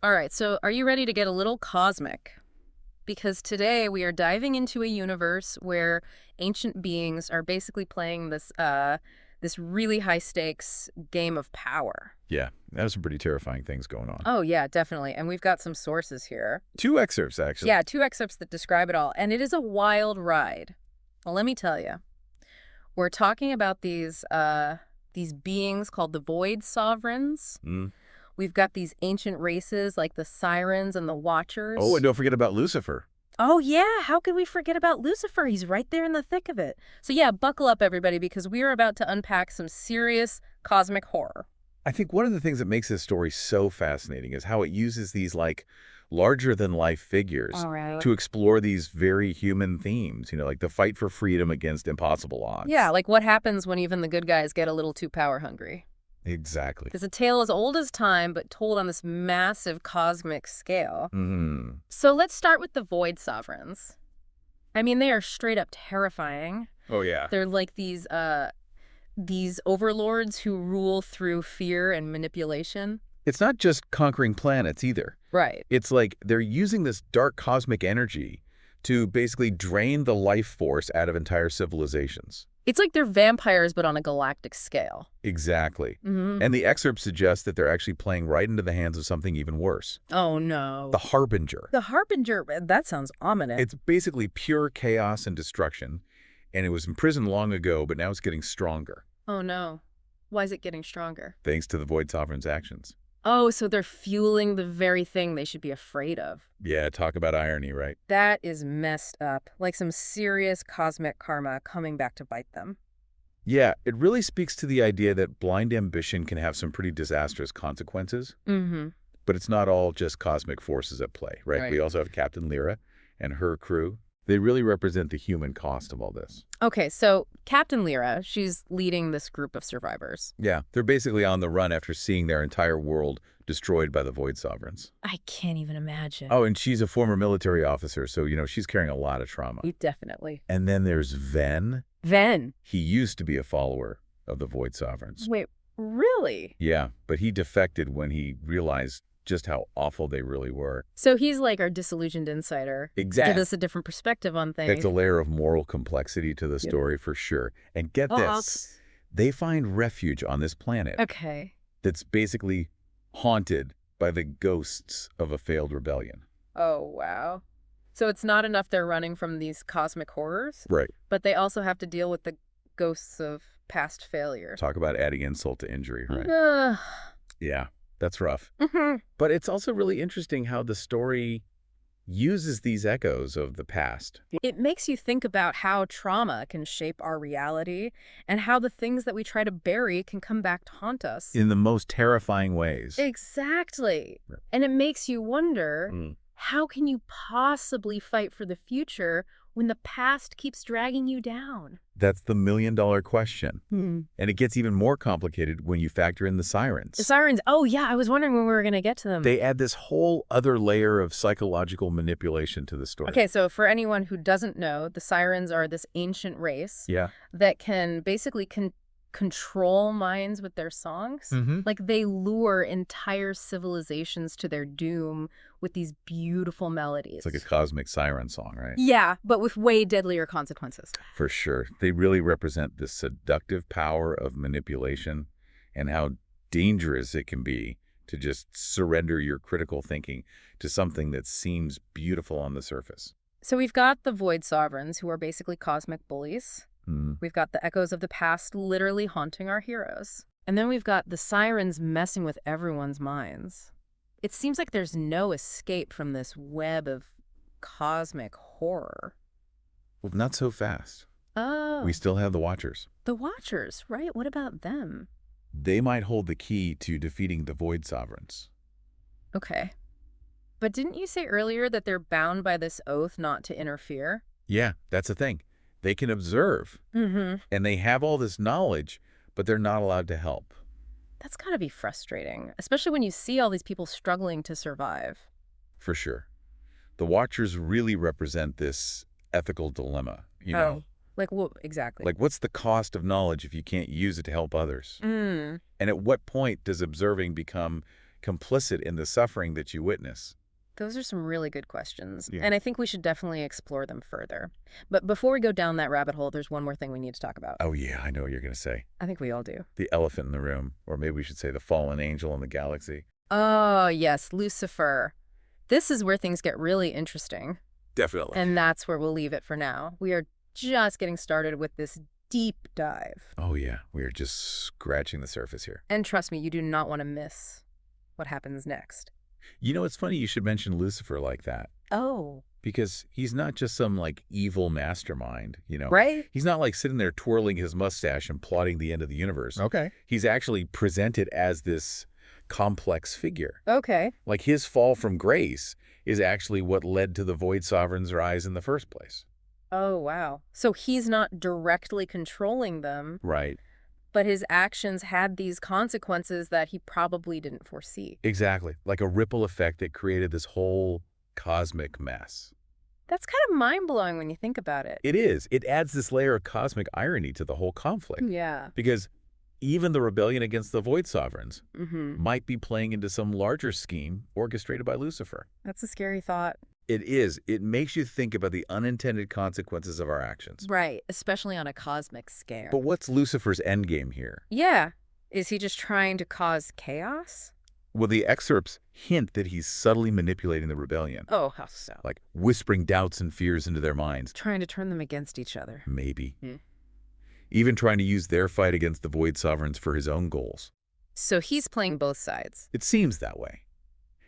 All right, so are you ready to get a little cosmic? Because today we are diving into a universe where ancient beings are basically playing this really high stakes game of power. Yeah, that was some pretty terrifying things going on. Oh yeah, definitely. And we've got some sources here. Two excerpts, actually. Yeah, two excerpts that describe it all, and it is a wild ride. Well, let me tell you. We're talking about these beings called the Void Sovereigns. Mm. We've got these ancient races like the Sirens and the Oh, Watchers. and don't forget about Lucifer. Oh, yeah. How could we forget about Lucifer? He's right there in the thick of it. So, yeah, buckle up, everybody, because we are about to unpack some serious cosmic horror. I think one of the things that makes this story so fascinating is how it uses these, like, larger-than-life figures All right. to explore these very human themes, like the fight for freedom against impossible odds. Yeah, like what happens when even the good guys get a little too power hungry? Exactly. It's a tale as old as time, but told on this massive cosmic scale. Mm. So, let's start with the Void Sovereigns. I mean, they are straight up terrifying. Oh, yeah. They're like these overlords who rule through fear and manipulation. It's not just conquering planets, either. Right. It's like they're using this dark cosmic energy to basically drain the life force out of entire civilizations. It's like they're vampires, but on a galactic scale. Exactly. Mm-hmm. And the excerpt suggests that they're actually playing right into the hands of something even worse. Oh, no. The Harbinger. The Harbinger, that sounds ominous. It's basically pure chaos and destruction, and it was imprisoned long ago, but now it's getting stronger, Oh, no. Why is it getting stronger? thanks to the Void Sovereign's actions. Oh, so they're fueling the very thing they should be afraid of. Yeah, talk about irony, right? That is messed up. Like some serious cosmic karma coming back to bite them. Yeah, it really speaks to the idea that blind ambition can have some pretty disastrous consequences, Mm-hmm. but it's not all just cosmic forces at play, right? Right. We also have Captain Lyra and her crew. They really represent the human cost of all this. Okay, so Captain Lyra, she's leading this group of survivors. Yeah, they're basically on the run after seeing their entire world destroyed by the Void Sovereigns. I can't even imagine. Oh, and she's a former military officer, so, she's carrying a lot of trauma. Definitely. And then there's Ven. Ven. He used to be a follower of the Void Sovereigns. Wait, really? Yeah, but he defected when he realized just how awful they really were. So he's like our disillusioned insider. Exactly. Give us a different perspective on things. That's a layer of moral complexity to the story for sure. And get this, they find refuge on this planet Okay. that's basically haunted by the ghosts of a failed rebellion. Oh, wow. So it's not enough they're running from these cosmic horrors, Right. but they also have to deal with the ghosts of past failure. Talk about adding insult to injury, right? Ugh. Yeah, that's rough. Mhm. But it's also really interesting how the story uses these echoes of the past. It makes you think about how trauma can shape our reality and how the things that we try to bury can come back to haunt us. In the most terrifying ways. Exactly. Right. And it makes you wonder, Mm. how can you possibly fight for the future when the past keeps dragging you down? That's the million-dollar question. And it gets even more complicated when you factor in the sirens. The sirens. Oh, yeah. I was wondering when we were going to get to them. They add this whole other layer of psychological manipulation to the story. Okay, so for anyone who doesn't know, the sirens are this ancient race Yeah. that can basically control minds with their songs. Mm-hmm. Like they lure entire civilizations to their doom with these beautiful melodies. It's like a cosmic siren song, right? Yeah, but with way deadlier consequences. For sure. They really represent the seductive power of manipulation and how dangerous it can be to just surrender your critical thinking to something that seems beautiful on the surface. So we've got the Void Sovereigns, who are basically cosmic bullies. Mm. We've got the echoes of the past literally haunting our heroes. And then we've got the sirens messing with everyone's minds. It seems like there's no escape from this web of cosmic horror. Well, not so fast. Oh, We still have the Watchers. the Watchers, right? What about them? They might hold the key to defeating the Void Sovereigns. Okay. But didn't you say earlier that they're bound by this oath not to interfere? Yeah, that's the thing. They can observe, Mm-hmm. and they have all this knowledge, but they're not allowed to help. That's gotta be frustrating, especially when you see all these people struggling to survive. For sure. The Watchers really represent this ethical dilemma, Like what exactly? Like, what's the cost of knowledge if you can't use it to help others? Mm. And at what point does observing become, complicit in the suffering that you witness? Those are some really good questions, Yeah. and I think we should definitely explore them further. But before we go down that rabbit hole, there's one more thing we need to talk about. Oh, yeah, I know what you're going to say. I think we all do. The elephant in the room, or maybe we should say the fallen angel in the galaxy. Oh, yes, Lucifer. This is where things get really interesting, Definitely. and that's where we'll leave it for now. We are just getting started with this deep dive. Oh, yeah, we are just scratching the surface here. And trust me, you do not want to miss what happens next. You know, it's funny you should mention Lucifer like that, Oh, because he's not just some, like, evil mastermind, right? He's not, like, sitting there twirling his mustache and plotting the end of the universe. Okay. He's actually presented as this complex figure. Okay. Like, his fall from grace is actually what led to the Void Sovereign's rise in the first place. Oh, wow. So he's not directly controlling them, Right. but his actions had these consequences that he probably didn't foresee. Exactly. Like a ripple effect that created this whole cosmic mess. That's kind of mind-blowing when you think about it. It is. It adds this layer of cosmic irony to the whole conflict. Yeah. Because even the rebellion against the Void Sovereigns Mm-hmm. might be playing into some larger scheme orchestrated by Lucifer. That's a scary thought. It is. It makes you think about the unintended consequences of our actions. Right, especially on a cosmic scale. But what's Lucifer's endgame here? Yeah. Is he just trying to cause chaos? Well, the excerpts hint that he's subtly manipulating the rebellion, Oh, how so? like whispering doubts and fears into their minds. Trying to turn them against each other. Maybe. Hmm. Even trying to use their fight against the Void Sovereigns for his own goals. So he's playing both sides. It seems that way.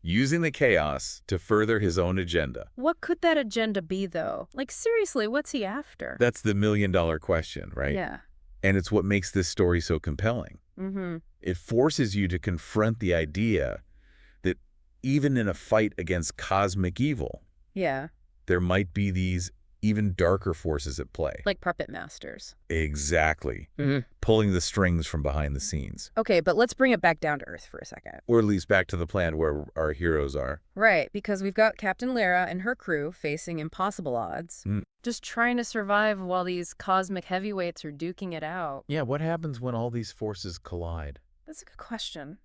Using the chaos to further his own agenda. What could that agenda be, though? Like, seriously, what's he after? That's the million-dollar question, right? Yeah. And it's what makes this story so compelling. Mm-hmm. It forces you to confront the idea that even in a fight against cosmic evil, Yeah. there might be these even darker forces at play. Like puppet masters. Exactly. Mm-hmm. Pulling the strings from behind the scenes. Okay, but let's bring it back down to Earth for a second. Or at least back to the planet where our heroes are. Right, because we've got Captain Lyra and her crew facing impossible odds. Mm. Just trying to survive while these cosmic heavyweights are duking it out. Yeah, what happens when all these forces collide? That's a good question.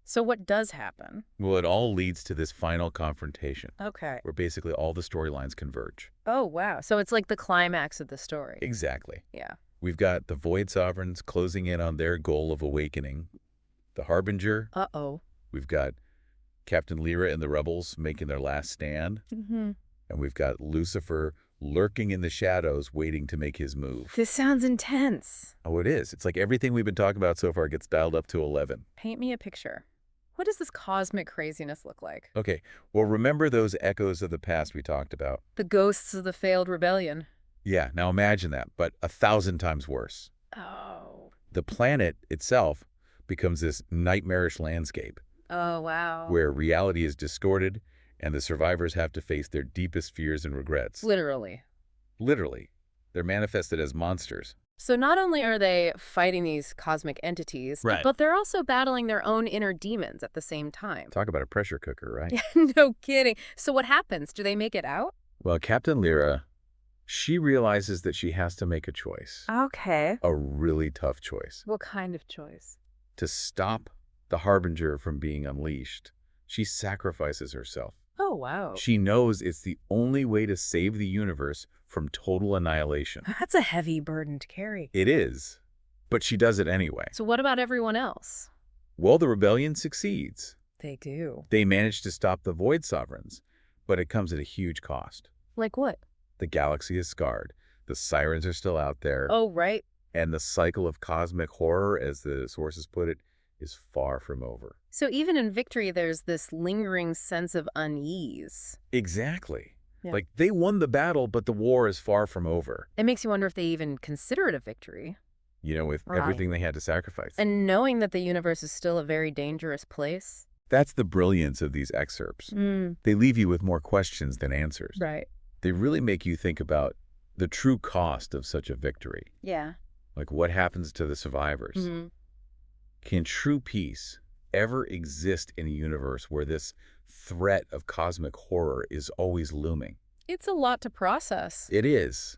So what does happen? Well, it all leads to this final confrontation, Okay. where basically all the storylines converge. Oh, wow. So it's like the climax of the story. Exactly. Yeah. We've got the Void Sovereigns closing in on their goal of awakening. The Harbinger. Uh-oh. We've got Captain Lyra and the rebels making their last stand. Mm-hmm. And we've got Lucifer lurking in the shadows waiting to make his move. This sounds intense. Oh, it is. It's like everything we've been talking about so far gets dialed up to 11. Paint me a picture. What does this cosmic craziness look like? Okay, well, remember those echoes of the past we talked about? The ghosts of the failed rebellion. Yeah, now imagine that, but 1,000 times worse. Oh. The planet itself becomes this nightmarish landscape Oh, wow. where reality is distorted and the survivors have to face their deepest fears and regrets. Literally. Literally. They're manifested as monsters. So not only are they fighting these cosmic entities, Right. but they're also battling their own inner demons at the same time. Talk about a pressure cooker, right? No kidding. So what happens? Do they make it out? Well, Captain Lyra, she realizes that she has to make a choice. Okay. A really tough choice. What kind of choice? To stop the Harbinger from being unleashed, she sacrifices herself. Oh, wow. She knows it's the only way to save the universe from total annihilation. That's a heavy burden to carry. It is, but she does it anyway. So what about everyone else? Well, the rebellion succeeds. They do. They manage to stop the Void Sovereigns, but it comes at a huge cost. Like what? The galaxy is scarred. The sirens are still out there. Oh, right. And the cycle of cosmic horror, as the sources put it, is far from over. So even in victory, there's this lingering sense of unease. Exactly. Yeah. Like, they won the battle, but the war is far from over. It makes you wonder if they even consider it a victory. With Right. everything they had to sacrifice. And knowing that the universe is still a very dangerous place. That's the brilliance of these excerpts. They leave you with more questions than answers. Right. They really make you think about the true cost of such a victory. Yeah. Like, what happens to the survivors? Mm-hmm. Can true peace ever exist in a universe where this threat of cosmic horror is always looming? It's a lot to process. It is.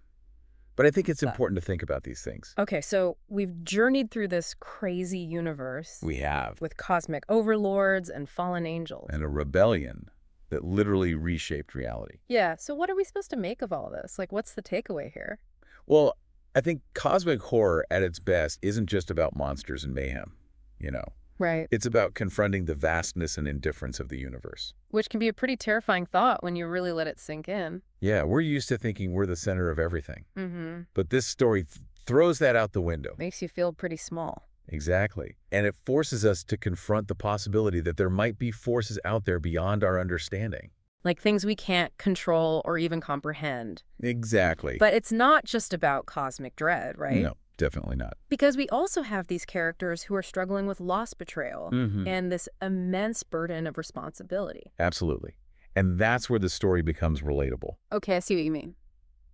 But I think it's That. important to think about these things. Okay, so we've journeyed through this crazy universe We have. with cosmic overlords and fallen angels. And a rebellion that literally reshaped reality. Yeah, so what are we supposed to make of all this? Like, what's the takeaway here? Well, I think cosmic horror at its best isn't just about monsters and mayhem, you know. Right. It's about confronting the vastness and indifference of the universe. Which can be a pretty terrifying thought when you really let it sink in. Yeah, we're used to thinking we're the center of everything. Mm-hmm. But this story throws that out the window. Makes you feel pretty small. Exactly. And it forces us to confront the possibility that there might be forces out there beyond our understanding. Like things we can't control or even comprehend. Exactly. But it's not just about cosmic dread, right? No, definitely not. Because we also have these characters who are struggling with loss betrayal and this immense burden of responsibility. Absolutely. And that's where the story becomes relatable. Okay, I see what you mean.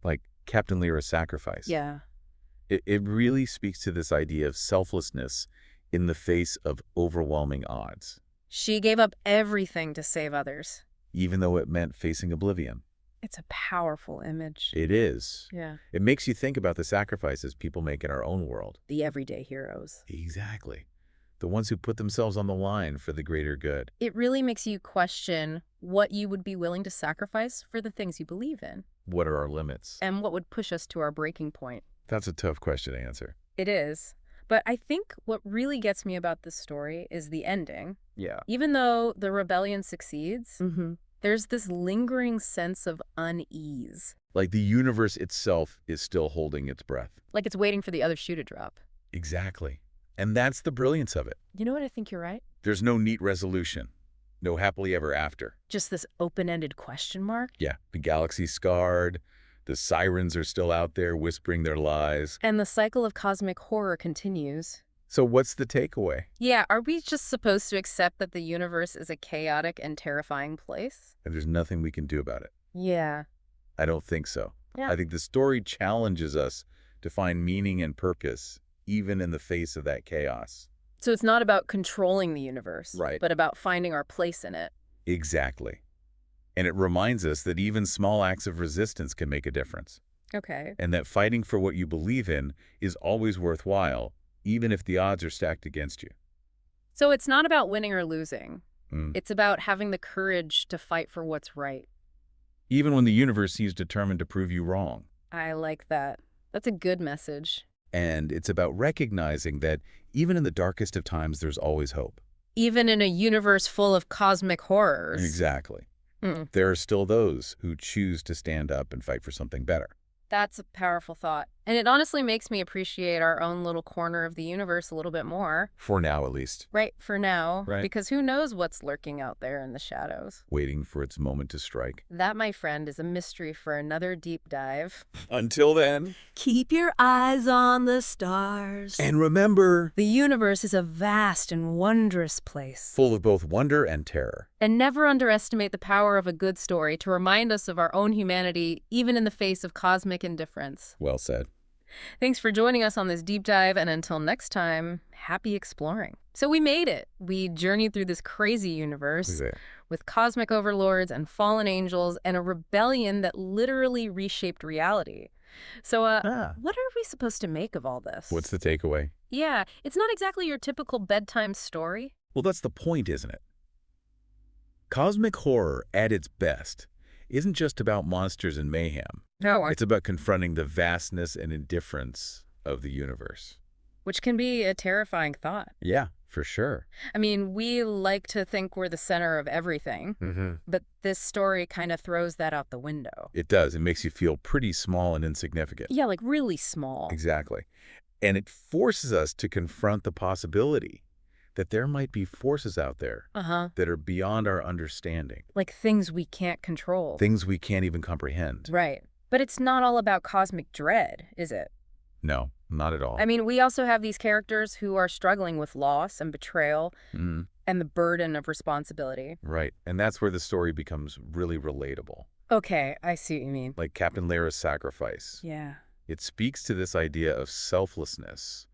Like Captain Lyra's sacrifice. Yeah. It really speaks to this idea of selflessness in the face of overwhelming odds, She gave up everything to save others. even though it meant facing oblivion. It's a powerful image. It is. Yeah. It makes you think about the sacrifices people make in our own world. The everyday heroes. Exactly. The ones who put themselves on the line for the greater good. It really makes you question what you would be willing to sacrifice for the things you believe in, What are our limits? and what would push us to our breaking point. That's a tough question to answer. It is. But I think what really gets me about this story is the ending. Yeah. Even though the rebellion succeeds, there's this lingering sense of unease. Like the universe itself is still holding its breath. Like it's waiting for the other shoe to drop. Exactly. And that's the brilliance of it. You know what? I think you're right. There's no neat resolution. No happily ever after. Just this open-ended question mark. Yeah, the galaxy's scarred. The sirens are still out there whispering their lies. And the cycle of cosmic horror continues. So what's the takeaway? Yeah, are we just supposed to accept that the universe is a chaotic and terrifying place? And there's nothing we can do about it. Yeah. I don't think so. Yeah. I think the story challenges us to find meaning and purpose, even in the face of that chaos. So it's not about controlling the universe, Right. but about finding our place in it. Exactly. And it reminds us that even small acts of resistance can make a difference. Okay. And that fighting for what you believe in is always worthwhile, even if the odds are stacked against you. So it's not about winning or losing. Mm. It's about having the courage to fight for what's right. Even when the universe seems determined to prove you wrong. I like that. That's a good message. And it's about recognizing that even in the darkest of times, there's always hope. Even in a universe full of cosmic horrors. Exactly. Mm. There are still those who choose to stand up and fight for something better. That's a powerful thought. And it honestly makes me appreciate our own little corner of the universe a little bit more. For now, at least. Right, for now. Right. Because who knows what's lurking out there in the shadows. Waiting for its moment to strike. That, my friend, is a mystery for another deep dive. Until then. Keep your eyes on the stars. And remember, The universe is a vast and wondrous place. full of both wonder and terror. And never underestimate the power of a good story to remind us of our own humanity, even in the face of cosmic indifference. Well said. Thanks for joining us on this deep dive, and until next time, happy exploring. So we made it. We journeyed through this crazy universe with cosmic overlords and fallen angels and a rebellion that literally reshaped reality. So, what are we supposed to make of all this? What's the takeaway? Yeah, it's not exactly your typical bedtime story. Well, that's the point, isn't it? Cosmic horror, at its best, isn't just about monsters and mayhem. No, It's about confronting the vastness and indifference of the universe. which can be a terrifying thought. Yeah, for sure. I mean, we like to think we're the center of everything, but this story kind of throws that out the window. It does. It makes you feel pretty small and insignificant. Yeah, like really small. Exactly. And it forces us to confront the possibility that there might be forces out there that are beyond our understanding, Like things we can't control. things we can't even comprehend. Right. But it's not all about cosmic dread, is it? No, not at all. I mean, we also have these characters who are struggling with loss and betrayal Mm, and the burden of responsibility. right. And that's where the story becomes really relatable. Okay, I see what you mean. Like Captain Lyra's sacrifice. Yeah. It speaks to this idea of selflessness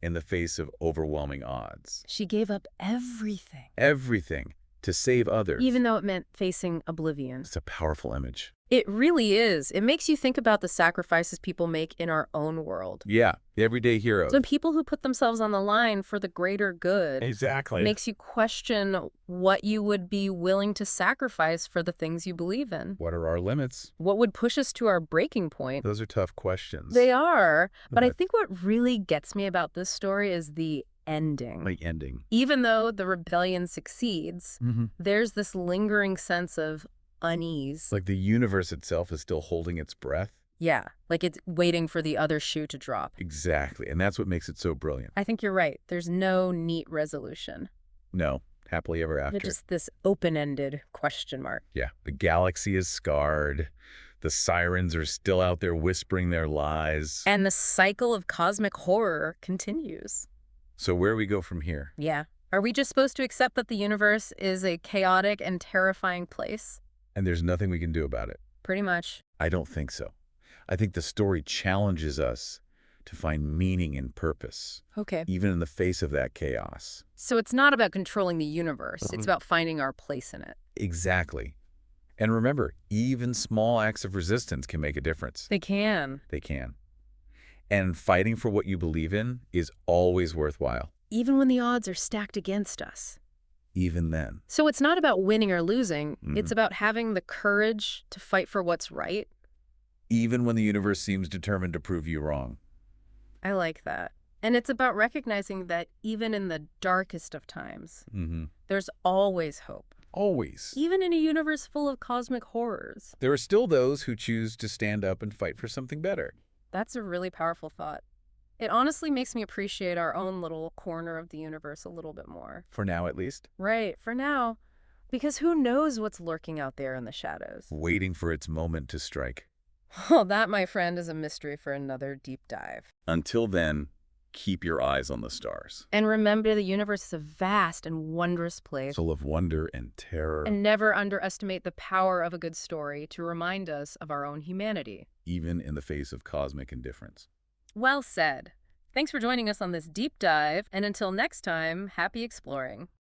in the face of overwhelming odds. She gave up everything. Everything to save others. even though it meant facing oblivion. It's a powerful image. It really is. It makes you think about the sacrifices people make in our own world. Yeah, the everyday heroes. So people who put themselves on the line for the greater good Exactly. makes you question what you would be willing to sacrifice for the things you believe in. What are our limits? What would push us to our breaking point? Those are tough questions. They are. But I But- think what really gets me about this story is the ending. Like ending. Even though the rebellion succeeds, Mm-hmm. there's this lingering sense of unease. Like the universe itself is still holding its breath. Yeah, like it's waiting for the other shoe to drop. Exactly. And that's what makes it so brilliant. I think you're right. There's no neat resolution. No, happily ever after. It's just this open-ended question mark. Yeah, the galaxy is scarred. The sirens are still out there whispering their lies. And the cycle of cosmic horror continues. So where we go from here? Yeah. Are we just supposed to accept that the universe is a chaotic and terrifying place? And there's nothing we can do about it. Pretty much. I don't think so. I think the story challenges us to find meaning and purpose, Okay. even in the face of that chaos. So it's not about controlling the universe. It's about finding our place in it. Exactly. And remember, even small acts of resistance can make a difference. They can. They can. And fighting for what you believe in is always worthwhile, Even when the odds are stacked against us. even then. So it's not about winning or losing. Mhm. It's about having the courage to fight for what's right. Even when the universe seems determined to prove you wrong. I like that. And it's about recognizing that even in the darkest of times, Mm-hmm. there's always hope. Always. Even in a universe full of cosmic horrors. There are still those who choose to stand up and fight for something better. That's a really powerful thought. It honestly makes me appreciate our own little corner of the universe a little bit more. For now, at least. Right, for now. Because who knows what's lurking out there in the shadows? Waiting for its moment to strike. Well, that, my friend, is a mystery for another deep dive. Until then, keep your eyes on the stars. And remember, the universe is a vast and wondrous place. Full of wonder and terror, And never underestimate the power of a good story to remind us of our own humanity. even in the face of cosmic indifference. Well said. Thanks for joining us on this deep dive, and until next time, happy exploring.